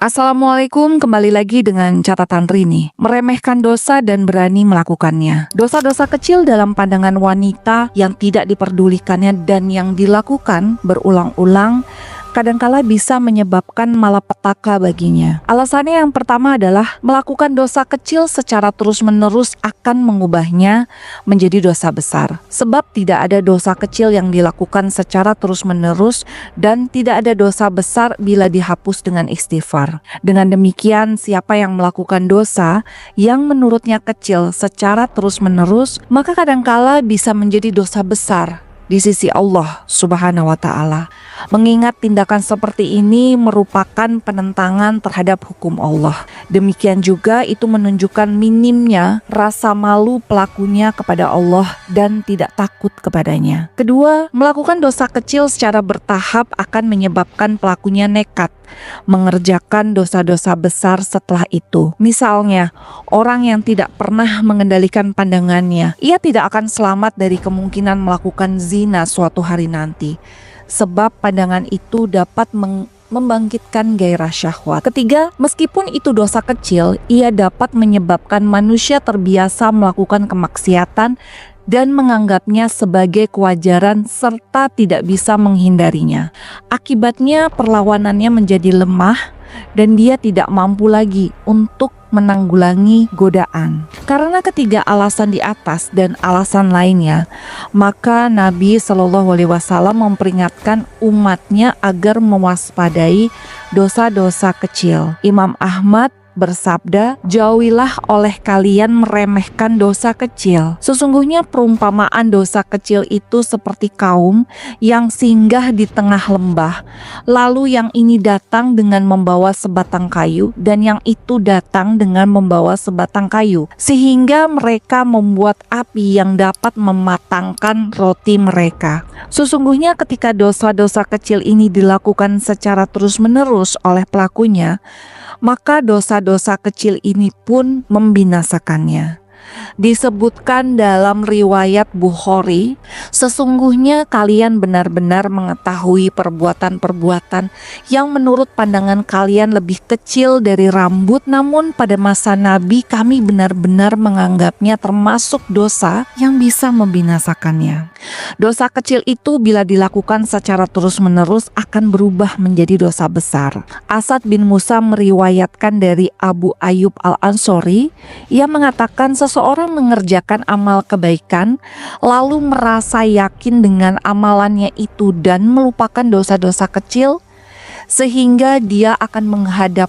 Assalamualaikum, kembali lagi dengan catatan Rini. Meremehkan dosa dan berani melakukannya. Dosa-dosa kecil dalam pandangan wanita yang tidak diperdulikannya dan yang dilakukan berulang-ulang kadangkala bisa menyebabkan malapetaka baginya. Alasannya yang pertama adalah melakukan dosa kecil secara terus-menerus akan mengubahnya menjadi dosa besar. Sebab tidak ada dosa kecil yang dilakukan secara terus-menerus dan tidak ada dosa besar bila dihapus dengan istighfar. Dengan demikian, siapa yang melakukan dosa yang menurutnya kecil secara terus-menerus, maka kadangkala bisa menjadi dosa besar di sisi Allah Subhanahu wa Ta'ala. Mengingat tindakan seperti ini merupakan penentangan terhadap hukum Allah. Demikian juga itu menunjukkan minimnya rasa malu pelakunya kepada Allah dan tidak takut kepadanya. Kedua, melakukan dosa kecil secara bertahap akan menyebabkan pelakunya nekat mengerjakan dosa-dosa besar setelah itu. Misalnya, orang yang tidak pernah mengendalikan pandangannya, ia tidak akan selamat dari kemungkinan melakukan zina suatu hari nanti, sebab pandangan itu dapat membangkitkan gairah syahwat. Ketiga, meskipun itu dosa kecil, ia dapat menyebabkan manusia terbiasa melakukan kemaksiatan dan menganggapnya sebagai kewajaran serta tidak bisa menghindarinya. Akibatnya perlawanannya menjadi lemah dan dia tidak mampu lagi untuk menanggulangi godaan. Karena ketiga alasan di atas dan alasan lainnya, maka Nabi Shallallahu Alaihi Wasallam memperingatkan umatnya agar mewaspadai dosa-dosa kecil. Imam Ahmad bersabda, "Jauhilah oleh kalian meremehkan dosa kecil. Sesungguhnya perumpamaan dosa kecil itu seperti kaum yang singgah di tengah lembah. Lalu yang ini datang dengan membawa sebatang kayu dan yang itu datang dengan membawa sebatang kayu, sehingga mereka membuat api yang dapat mematangkan roti mereka. Sesungguhnya ketika dosa-dosa kecil ini dilakukan secara terus-menerus oleh pelakunya, maka dosa-dosa kecil ini pun membinasakannya." Disebutkan dalam riwayat Bukhari, "Sesungguhnya kalian benar-benar mengetahui perbuatan-perbuatan yang menurut pandangan kalian lebih kecil dari rambut, namun pada masa Nabi kami benar-benar menganggapnya termasuk dosa yang bisa membinasakannya." Dosa kecil itu bila dilakukan secara terus-menerus akan berubah menjadi dosa besar. Asad bin Musa meriwayatkan dari Abu Ayyub Al-Ansori, ia mengatakan seseorang mengerjakan amal kebaikan lalu merasa yakin dengan amalannya itu dan melupakan dosa-dosa kecil, sehingga dia akan menghadap